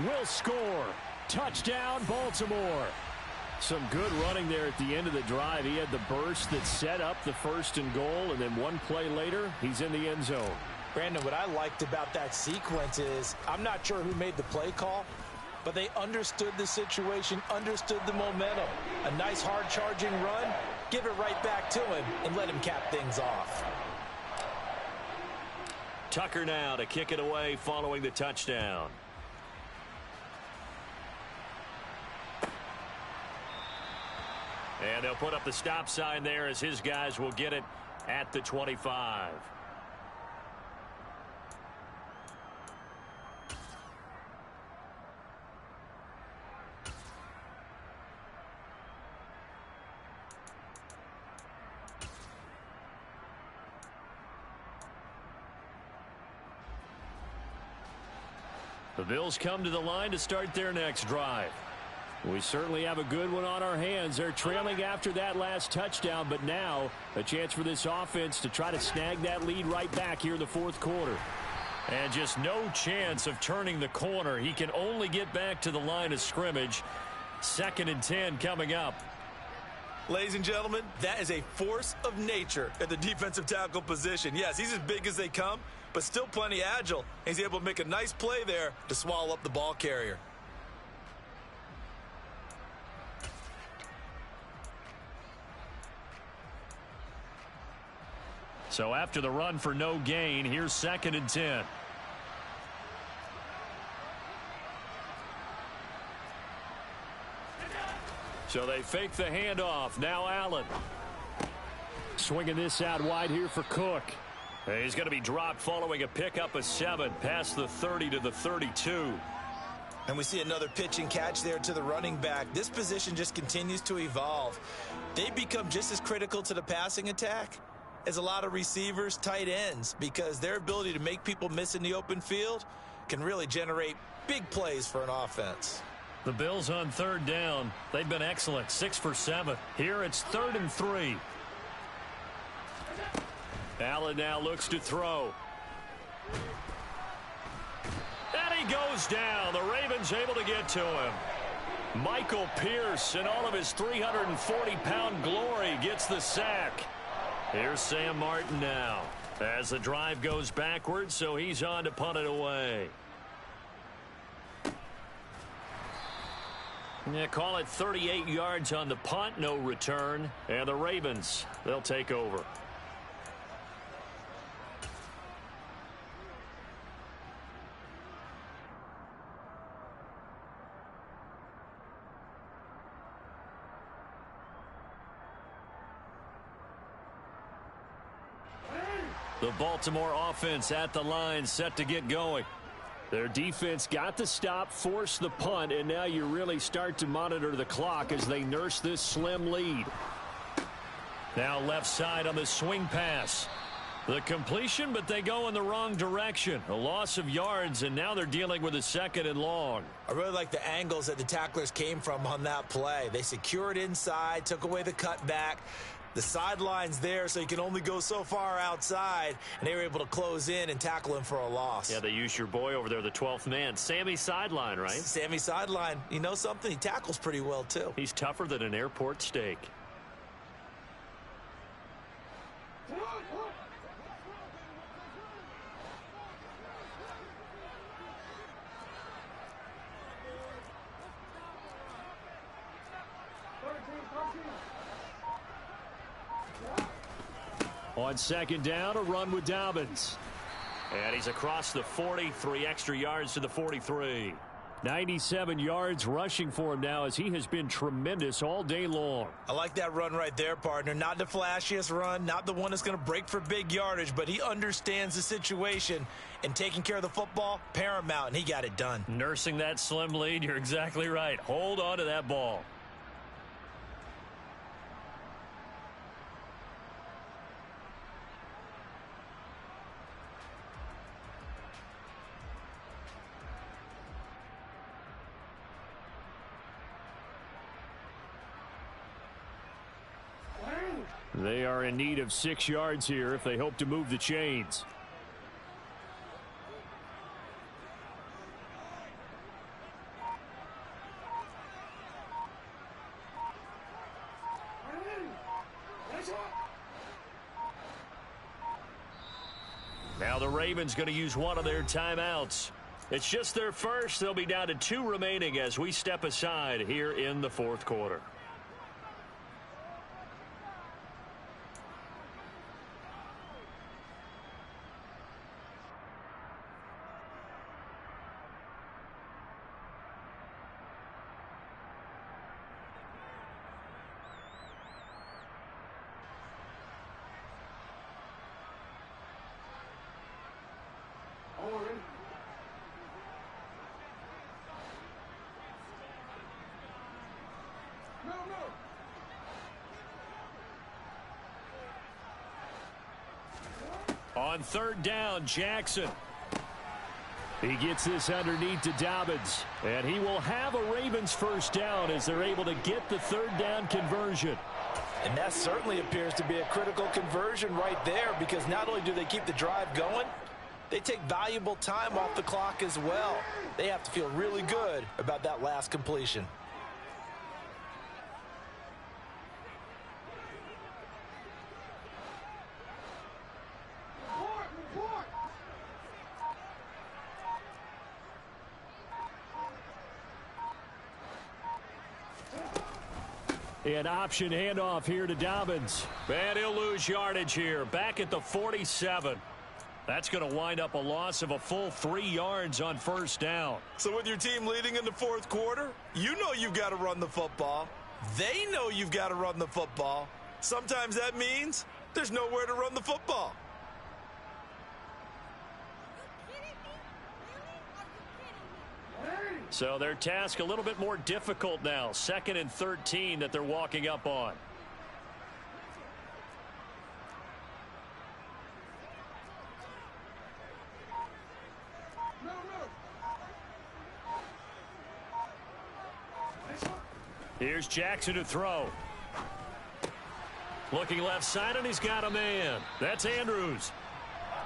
will score. Touchdown, Baltimore. Some good running there at the end of the drive. He had the burst that set up the 1st and goal, and then one play later, he's in the end zone. Brandon, what I liked about that sequence is I'm not sure who made the play call, but they understood the situation, understood the momentum. A nice hard-charging run, give it right back to him, and let him cap things off. Tucker now to kick it away following the touchdown. And they'll put up the stop sign there as his guys will get it at the 25. The Bills come to the line to start their next drive. We certainly have a good one on our hands. They're trailing after that last touchdown, but now a chance for this offense to try to snag that lead right back here in the fourth quarter. And just no chance of turning the corner. He can only get back to the line of scrimmage. 2nd and 10 coming up. Ladies and gentlemen, that is a force of nature at the defensive tackle position. Yes, he's as big as they come, but still plenty agile. He's able to make a nice play there to swallow up the ball carrier. So after the run for no gain, here's 2nd and 10. So they fake the handoff. Now Allen. Swinging this out wide here for Cook. He's going to be dropped following a pickup of 7 past the 30 to the 32. And we see another pitch and catch there to the running back. This position just continues to evolve. They become just as critical to the passing attack as a lot of receivers, tight ends, because their ability to make people miss in the open field can really generate big plays for an offense. The Bills on 3rd down. They've been excellent. 6 for 7. Here it's 3rd and 3. Allen now looks to throw. And he goes down. The Ravens able to get to him. Michael Pierce, in all of his 340-pound glory, gets the sack. Here's Sam Martin now as the drive goes backwards, so he's on to punt it away. Yeah, call it 38 yards on the punt, no return. And the Ravens, they'll take over. The Baltimore offense at the line, set to get going. Their defense got the stop, forced the punt, and now you really start to monitor the clock as they nurse this slim lead. Now left side on the swing pass. The completion, but they go in the wrong direction. A loss of yards, and now they're dealing with a 2nd and long. I really like the angles that the tacklers came from on that play. They secured inside, took away the cutback. The sideline's there, so you can only go so far outside, and they were able to close in and tackle him for a loss. Yeah, they used your boy over there, the 12th man. Sammy Sideline, right? Sammy Sideline. You know something? He tackles pretty well, too. He's tougher than an airport steak. On 2nd down, a run with Dobbins. And he's across the 40, 3 extra yards to the 43. 97 yards rushing for him now as he has been tremendous all day long. I like that run right there, partner. Not the flashiest run, not the one that's going to break for big yardage, but he understands the situation, and taking care of the football, paramount, and he got it done. Nursing that slim lead, you're exactly right. Hold on to that ball. They are in need of 6 yards here if they hope to move the chains. Now the Ravens going to use one of their timeouts. It's just their first. They'll be down to 2 remaining as we step aside here in the fourth quarter. On third down, Jackson. He gets this underneath to Dobbins, and he will have a Ravens first down as they're able to get the third down conversion. And that certainly appears to be a critical conversion right there, because not only do they keep the drive going, they take valuable time off the clock as well. They have to feel really good about that last completion. An option handoff here to Dobbins. And he'll lose yardage here. Back at the 47. That's going to wind up a loss of a full 3 yards on first down. So with your team leading in the fourth quarter, you know you've got to run the football. They know you've got to run the football. Sometimes that means there's nowhere to run the football. So their task a little bit more difficult now. 2nd and 13 that they're walking up on. Here's Jackson to throw. Looking left side, and he's got a man. That's Andrews.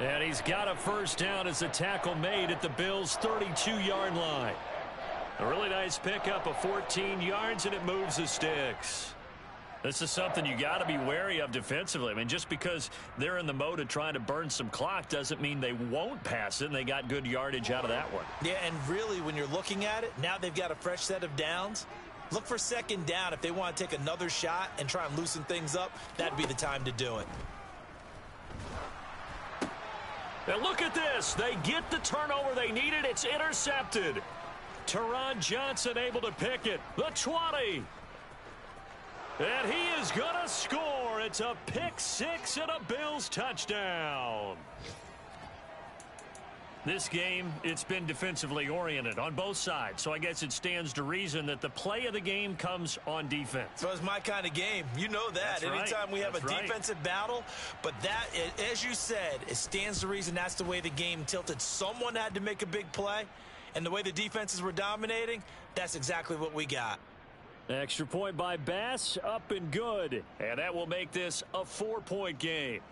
And he's got a first down as the tackle made at the Bills' 32-yard line. A really nice pickup of 14 yards, and it moves the sticks. This is something you got to be wary of defensively. I mean, just because they're in the mode of trying to burn some clock doesn't mean they won't pass it, and they got good yardage out of that one. Yeah, and really, when you're looking at it, now they've got a fresh set of downs. Look for second down. If they want to take another shot and try and loosen things up, that'd be the time to do it. And look at this. They get the turnover they needed. It's intercepted. Teron Johnson able to pick it. The 20. And he is going to score. It's a pick six and a Bills touchdown. This game, it's been defensively oriented on both sides. So I guess it stands to reason that the play of the game comes on defense. So it's my kind of game. You know that. That's Anytime right. we have That's a right. defensive battle. But that, as you said, it stands to reason that's the way the game tilted. Someone had to make a big play. And the way the defenses were dominating, that's exactly what we got. Extra point by Bass, up and good. And that will make this a 4-point game.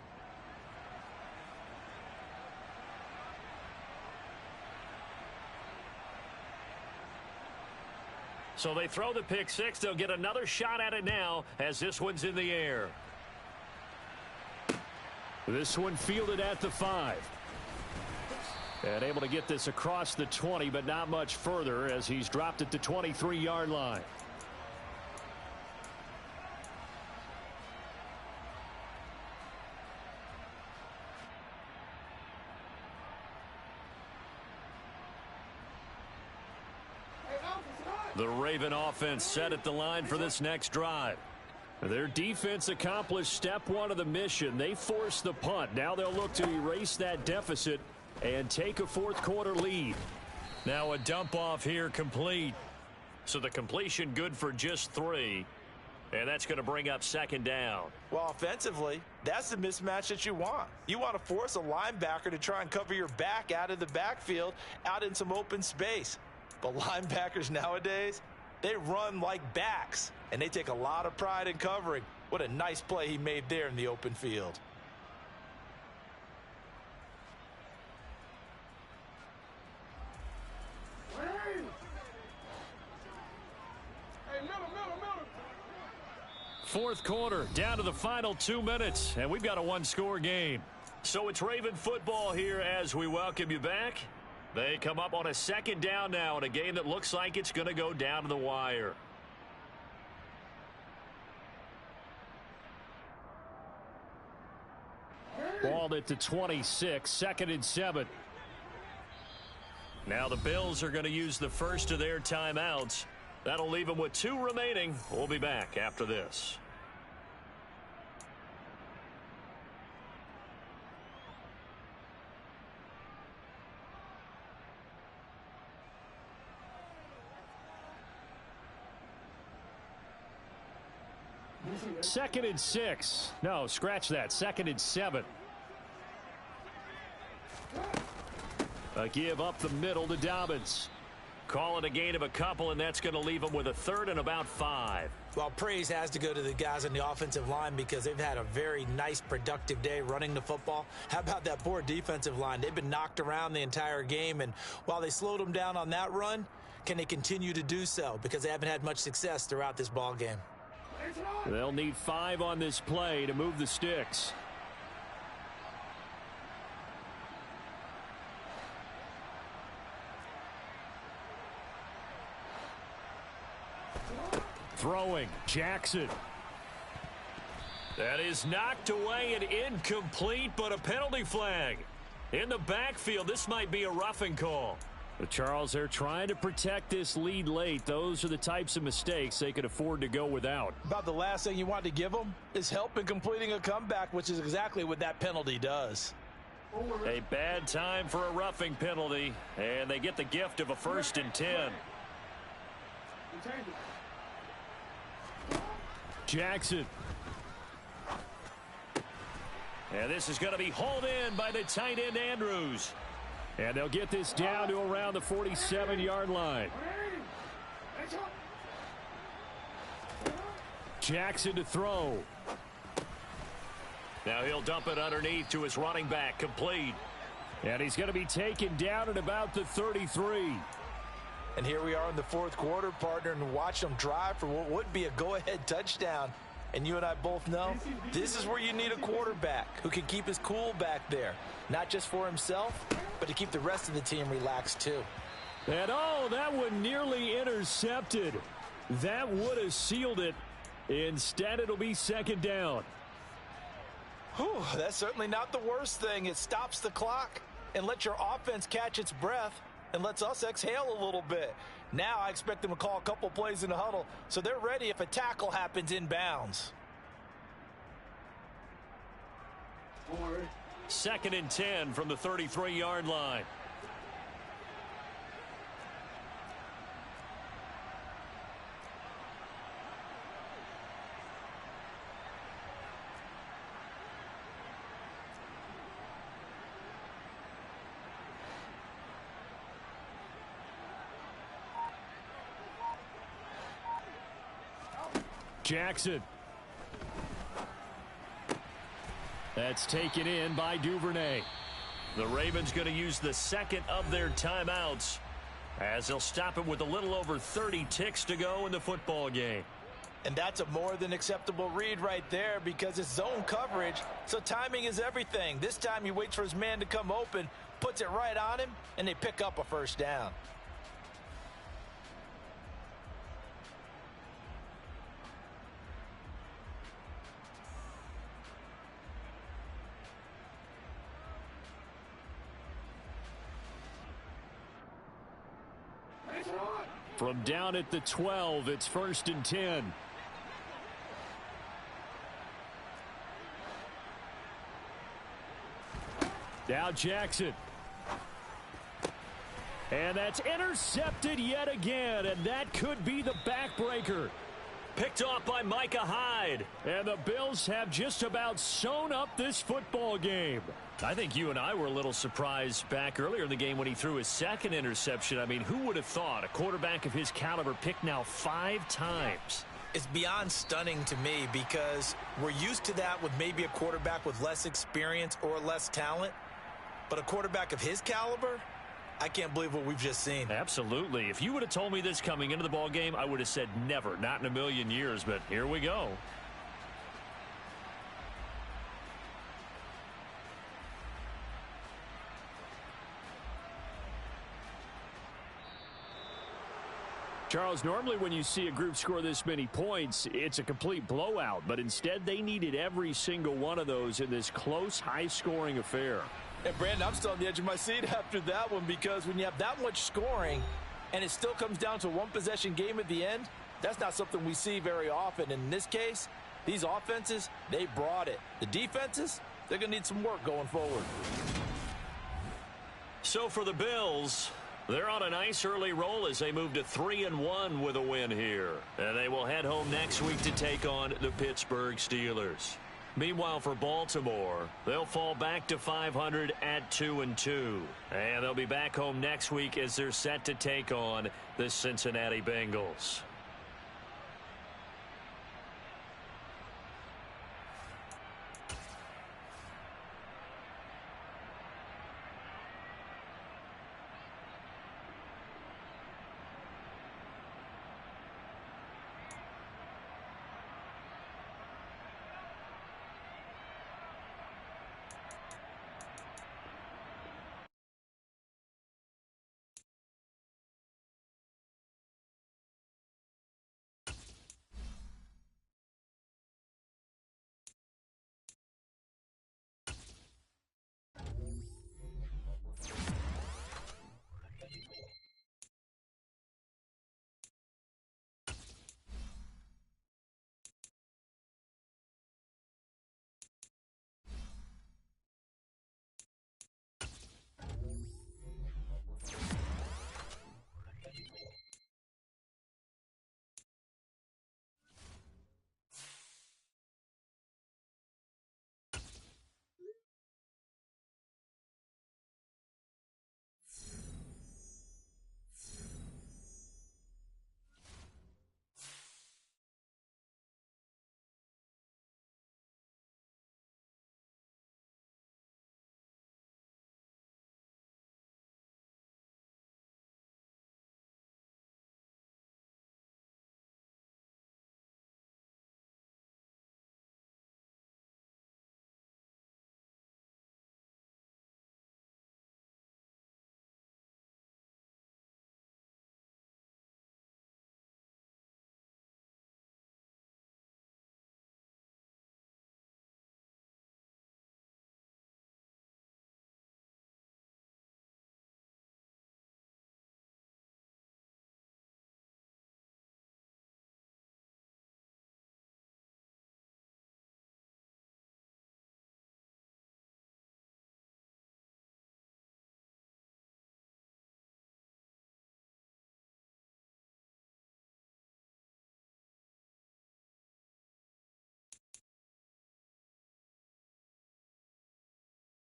So they throw the pick six. They'll get another shot at it now as this one's in the air. This one fielded at the 5. And able to get this across the 20, but not much further as he's dropped it to 23-yard line. The Raven offense set at the line for this next drive. Their defense accomplished step one of the mission. They forced the punt. Now they'll look to erase that deficit and take a fourth quarter lead. Now a dump off here complete. So the completion good for just 3. And that's going to bring up second down. Well, offensively, that's the mismatch that you want. You want to force a linebacker to try and cover your back out of the backfield, out in some open space. But linebackers nowadays, they run like backs, and they take a lot of pride in covering. What a nice play he made there in the open field. Fourth quarter, down to the final 2 minutes, and we've got a one-score game. So it's Raven football here as we welcome you back. They come up on a second down now in a game that looks like it's going to go down to the wire. Balled it to 26, 2nd and 7. Now the Bills are going to use the first of their timeouts. That'll leave them with 2 remaining. We'll be back after this. Second and 6. No, scratch that. 2nd and 7. A give up the middle to Dobbins. Call it a gain of a couple, and that's going to leave them with a third and about 5. Well, praise has to go to the guys on the offensive line because they've had a very nice, productive day running the football. How about that poor defensive line? They've been knocked around the entire game, and while they slowed them down on that run, can they continue to do so? Because they haven't had much success throughout this ball game. They'll need 5 on this play to move the sticks. Throwing, Jackson. That is knocked away and incomplete, but a penalty flag. In the backfield, this might be a roughing call. But Charles, they're trying to protect this lead late. Those are the types of mistakes they could afford to go without. About the last thing you want to give them is help in completing a comeback, which is exactly what that penalty does. A bad time for a roughing penalty, and they get the gift of a 1st and 10. Jackson. And this is going to be hauled in by the tight end Andrews. And they'll get this down to around the 47-yard line. Jackson to throw. Now he'll dump it underneath to his running back, complete. And he's going to be taken down at about the 33. And here we are in the 4th quarter, partner, and watch them drive for what would be a go-ahead touchdown. And you and I both know this is where you need a quarterback who can keep his cool back there, not just for himself, but to keep the rest of the team relaxed too. And oh, that one nearly intercepted. That would have sealed it. Instead, it'll be 2nd down. Whew, that's certainly not the worst thing. It stops the clock and lets your offense catch its breath and lets us exhale a little bit. Now I expect them to call a couple plays in the huddle so they're ready if a tackle happens inbounds. 2nd and 10 from the 33-yard line. Jackson. That's taken in by Duvernay. The Ravens going to use the 2nd of their timeouts as they'll stop it with a little over 30 ticks to go in the football game. And that's a more than acceptable read right there because it's zone coverage, so timing is everything. This time he waits for his man to come open, puts it right on him, and they pick up a 1st down. From down at the 12, it's 1st and 10. Now Jackson. And that's intercepted yet again, and that could be the backbreaker. Picked off by Micah Hyde. And the Bills have just about sewn up this football game. I think you and I were a little surprised back earlier in the game when he threw his 2nd interception. I mean, who would have thought a quarterback of his caliber picked now 5 times? It's beyond stunning to me because we're used to that with maybe a quarterback with less experience or less talent. But a quarterback of his caliber, I can't believe what we've just seen. Absolutely. If you would have told me this coming into the ball game, I would have said never, not in a million years. But here we go. Charles, normally when you see a group score this many points, it's a complete blowout. But instead, they needed every single one of those in this close, high-scoring affair. And, Brandon, I'm still on the edge of my seat after that one because when you have that much scoring and it still comes down to a one-possession game at the end, that's not something we see very often. And in this case, these offenses, they brought it. The defenses, they're going to need some work going forward. So for the Bills, they're on a nice early roll as they move to 3-1 with a win here. And they will head home next week to take on the Pittsburgh Steelers. Meanwhile, for Baltimore, they'll fall back to 500 at 2-2. And they'll be back home next week as they're set to take on the Cincinnati Bengals.